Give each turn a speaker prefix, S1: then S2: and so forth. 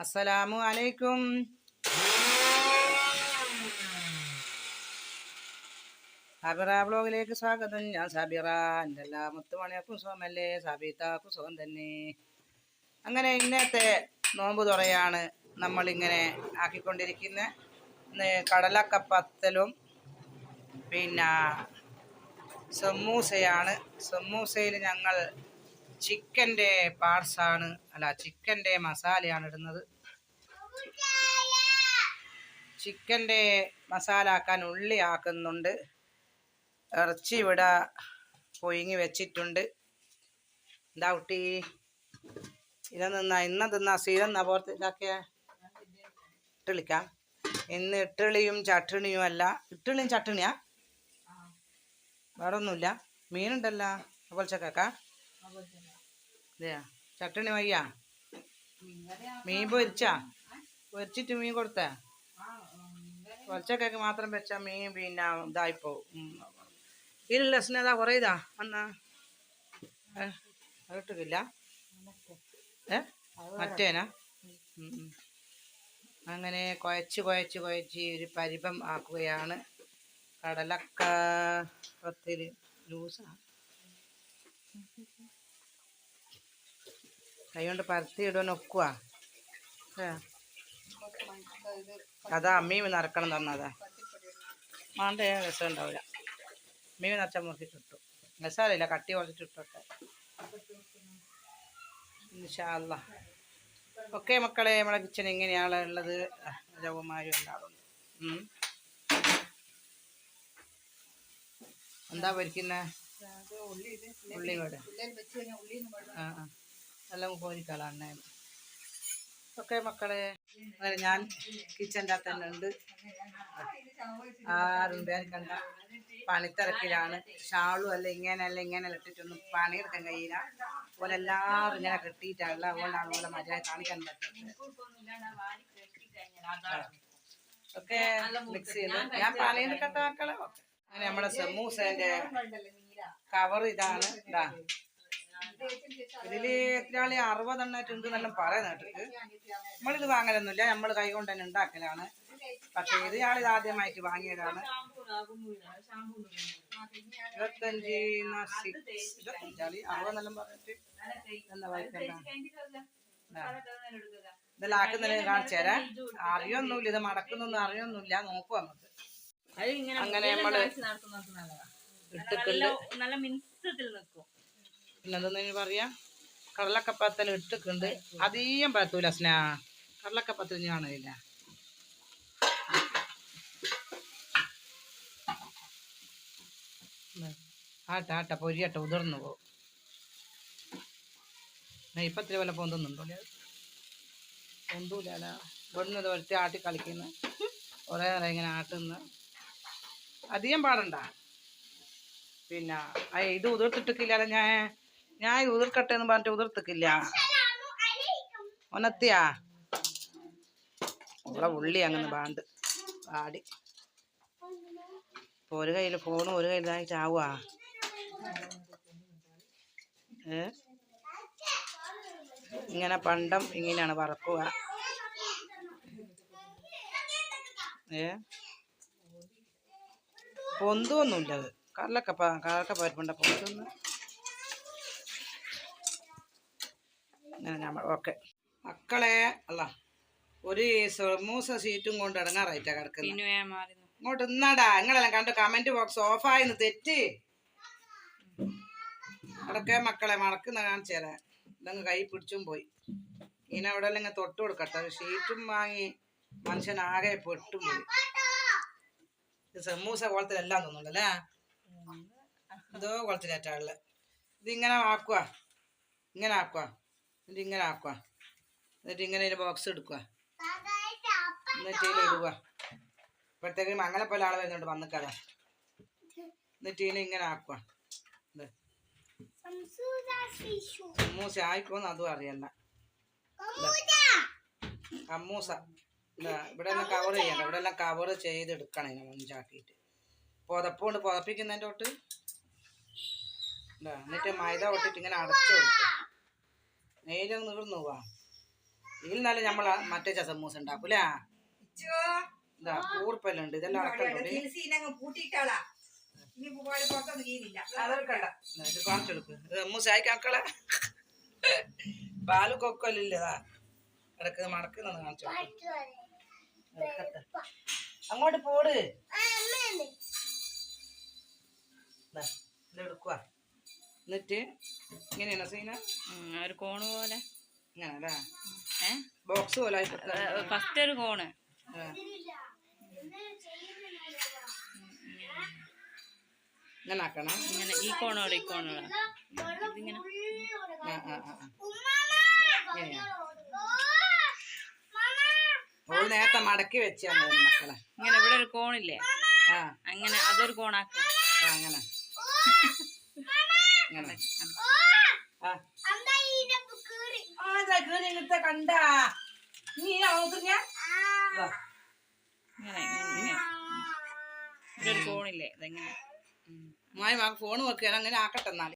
S1: അസ്സലാമു അലൈക്കും. സാബിറ ബ്ലോഗിലേക്ക് സ്വാഗതം. ഞാൻ സാബിറ. എൻ്റെ എല്ലാ മുത്തുമണിയക്കും സുഖമല്ലേ? സാബിത്താക്കും സുഖം തന്നെ. അങ്ങനെ ഇന്നത്തെ നോമ്പ് തുറയാണ് നമ്മളിങ്ങനെ ആക്കിക്കൊണ്ടിരിക്കുന്ന കടലക്കപ്പത്തലും പിന്നെ സമൂസയാണ്. സമൂസയിൽ ഞങ്ങൾ ചിക്കൻ്റെ പാർട്സാണ്, ചിക്കൻ്റെ മസാലയാണ് ഇടുന്നത്. ചിക്കൻ്റെ മസാല ആക്കാൻ ഉള്ളി ആക്കുന്നുണ്ട്. ഇറച്ചി ഇവിടെ പൊയിങ്ങി വെച്ചിട്ടുണ്ട്. എന്താ കുട്ടി ഇന്ന തിന്നാ സ്ഥിരം പുറത്ത് ഇതാക്കിയ ഇട്ടളിക്കാം. ഇന്ന് ഇട്ടളിയും ചട്ടണിയും അല്ല. ഇട്ടളിയും ചട്ടണിയാ, വേറെ ഒന്നുമില്ല. മീനുണ്ടല്ലോ പൊളിച്ചക്കാ. അതെയാ, ചട്ടണി വയ്യ. മീൻ പൊരിച്ചിട്ട് മീൻ കൊടുത്ത പൊളിച്ചക്കൊക്കെ മാത്രം വെച്ചാൽ മീൻ പിന്നെ ഇതായിപ്പോ. ഇതിലുള്ള സ്നേഹ കുറേ ഇതാ എന്നാ അതിട്ടില്ല. മറ്റേനാ. അങ്ങനെ കുഴച്ച് ഒരു പരിപം ആക്കുകയാണ്. കടലക്കത്തിൽ ജ്യൂസാണ്. കൈ കൊണ്ട് പരത്തി ഇടാൻ ഒക്കുക. അതാ അമ്മീമ നിറക്കണം തന്നതാ. മാണ്ട രസം ഉണ്ടാവില്ല. മീൻ നിറച്ച മുറിച്ചിട്ടിട്ടു. രസമില്ല, കട്ടി കുറച്ചിട്ടിട്ടോട്ടെ ഇൻഷാ അല്ലാഹ്. ഓക്കെ മക്കളെ, നമ്മളെ കിച്ചൺ ഇങ്ങനെയാണ് ഉള്ളത്. ജവമാരും ഉണ്ടാവുന്നു. എന്താ പൊരിക്കുന്ന ഉള്ളി കൂടെ എല്ലാം കോരിക്കളാണ്. ഓക്കെ മക്കളെ, അങ്ങനെ ഞാൻ കിച്ചൻ്റെ അകത്ത് തന്നെ ഉണ്ട്. ആരും കണ്ട പണിത്തിരക്കിലാണ്. ഷാളും അല്ല ഇങ്ങനെ ഇട്ടിട്ടൊന്നും പണിയെടുക്കാൻ കഴിയില്ല. അതുപോലെ എല്ലാവരും ഇങ്ങനെ കെട്ടിയിട്ടല്ല. അതുകൊണ്ടാണ് പോലെ മര്യാദ കാണിക്കാൻ പറ്റുന്നത്. ഒക്കെ മിക്സ് ചെയ്യുന്നത് ഞാൻ പണിയെടുക്കട്ടെ മക്കളെ. അങ്ങനെ നമ്മുടെ സമൂസേൻ്റെ കവർ ഇതാണ്. ഇതാ, ഇതില് എത്ര ആളി 60 എണ്ണായിട്ടുണ്ട് എന്നെല്ലാം പറയുന്ന കേട്ടിട്ട്. നമ്മളിത് വാങ്ങലൊന്നുമില്ല, നമ്മൾ കൈ കൊണ്ട് തന്നെ ഉണ്ടാക്കലാണ്. പക്ഷെ ഇത് ആളിത് ആദ്യമായിട്ട് വാങ്ങിയതാണ്. 25 60 എന്നെല്ലാം പറഞ്ഞിട്ട് എന്താ വായിക്കണ്ട. ഇതെല്ലാം ആക്കുന്നതിന് കാണിച്ചു തരാം. അറിയൊന്നുമില്ല, ഇത് മടക്കുന്നൊന്നും അറിയൊന്നുമില്ല. നോക്കുക നമുക്ക്. അങ്ങനെ നമ്മള് ഇട്ടിട്ടുണ്ട്. പിന്നെന്തെന്ന് പറയാ, കടലക്കപ്പത്തിൽ ഇട്ടിട്ടുണ്ട്. അധികം പറ്റൂല സ്നാ. കടലക്കപ്പത്തിൽ കാണില്ല. ആട്ട പൊരിയട്ട ഉതിർന്നു പോകും. ഇപ്പത്തിരി വല്ല പൊന്തുന്നുണ്ടോ? പൊന്തൂല. ഇവിടുന്ന് ഒരത്തി ആട്ടി കളിക്കുന്നു. കുറേ നേരം ഇങ്ങനെ ആട്ടുന്നു. അധികം പാടണ്ട. പിന്നെ ഇത് ഉതിർത്തിട്ടില്ല. ഞാൻ ഉതിർക്കട്ടെ എന്ന് പറഞ്ഞിട്ട് ഉതിർത്തിക്കില്ല. ഒന്നത്തിയാ ഇവിടെ ഉള്ളി അങ്ങനെ പാടി. ഇപ്പോൾ ഒരു കയ്യിൽ ഫോണും ഒരു കയ്യിൽ ചാവുക. ഇങ്ങനെ പണ്ടം ഇങ്ങനെയാണ് വറക്കുക. പൊന്തൊന്നുമില്ല. അത് കടലക്കപ്പരിപ്പുണ്ട പൊന്തൊന്ന്. ഓക്കെ മക്കളെ, അല്ല ഒരു സമൂസ സീറ്റും കൊണ്ട് ഇടങ്ങാറായിട്ടാ കിടക്കുന്നത്. ഇങ്ങോട്ട് ഇന്നാടാ. നിങ്ങളെല്ലാം കണ്ട് കമന്റ് ബോക്സ് ഓഫായിന്ന് തെറ്റ്. അതൊക്കെ മക്കളെ മടക്കുന്ന കാണിച്ചു തരാം. ഇതങ്ങ് കൈ പിടിച്ചും പോയി. ഇങ്ങനെ അവിടെ എല്ലാം തൊട്ട് കൊടുക്കട്ടെ. ഷീറ്റും വാങ്ങി മനുഷ്യനാകെ പെട്ടും പോയി. ഇത് സമൂസ കുളത്തിലെല്ലാം തോന്നുന്നുണ്ടല്ലേ. എന്തോ കുളത്തിലേറ്റാള്. ഇതിങ്ങനെ ആക്കുക. എന്നിട്ട് ഇങ്ങനെ ഒരു ബോക്സ് എടുക്കുക. എന്നിട്ട് ഇടുക. ഇപ്പോഴത്തേക്കും അങ്ങനെ പോലെ ആൾ വരുന്നുണ്ട് വന്നിക്കാതെ. എന്നിട്ട് ഇങ്ങനെ ആക്കുക. സമൂസ ആയിക്കോന്ന് അതും അറിയണ്ട. സമൂസ ഇവിടെ എല്ലാം കവർ ചെയ്യണ്ട. ഇവിടെ എല്ലാം കവർ ചെയ്തെടുക്കണം. ഇങ്ങനെ മഞ്ചാക്കിയിട്ട് പുതപ്പുകൊണ്ട് പുതപ്പിക്കുന്നതിൻ്റെ തൊട്ട്. എന്നിട്ട് മൈദ കൊട്ടിട്ട് ഇങ്ങനെ അടച്ചു കൊടുക്കുക. നെയ്യിലൊന്ന് നീർന്നു പോവാ. ഇതിൽ നല്ല നമ്മളെ മറ്റേ സമൂസ ഉണ്ടാക്കൂലേ ഇതാ കൂർപ്പെല്ലാം ഉണ്ട് ഇതെല്ലാം ഇത് കാണിച്ചെടുക്ക് സമൂസായി മക്കളെ പാല് കൊക്കല്ലതാ ഇടക്ക് മടക്കുന്നത് കാണിച്ചു അങ്ങോട്ട് പോട് ഇതെടുക്കുക എന്നിട്ട് ഇങ്ങനെയാണോ സീന
S2: ഒരു കോണ് പോലെ
S1: ഇങ്ങനല്ലേ ബോക്സ് പോലെ
S2: ഫസ്റ്റ് ഒരു കോണ്
S1: ഇങ്ങനെ ആക്കണം
S2: ഇങ്ങനെ ഈ കോണോടെ ഈ കോണോടെ ഇതിങ്ങനെ
S1: ഓള് നേരത്തെ മടക്കി വെച്ചാണ് മക്കളെ
S2: ഇങ്ങനെ ഇവിടെ ഒരു കോണില്ലേ അങ്ങനെ അതൊരു കോണാക്ക
S1: അങ്ങനെ ഇങ്ങനത്തെ കണ്ട നീ
S2: ഇവിടെ ഒരു കോണില്ലേ ഇതെങ്ങനെ
S1: മായ ഫോൺ വെക്കുക അങ്ങനെ ആക്കട്ടെ എന്നാല്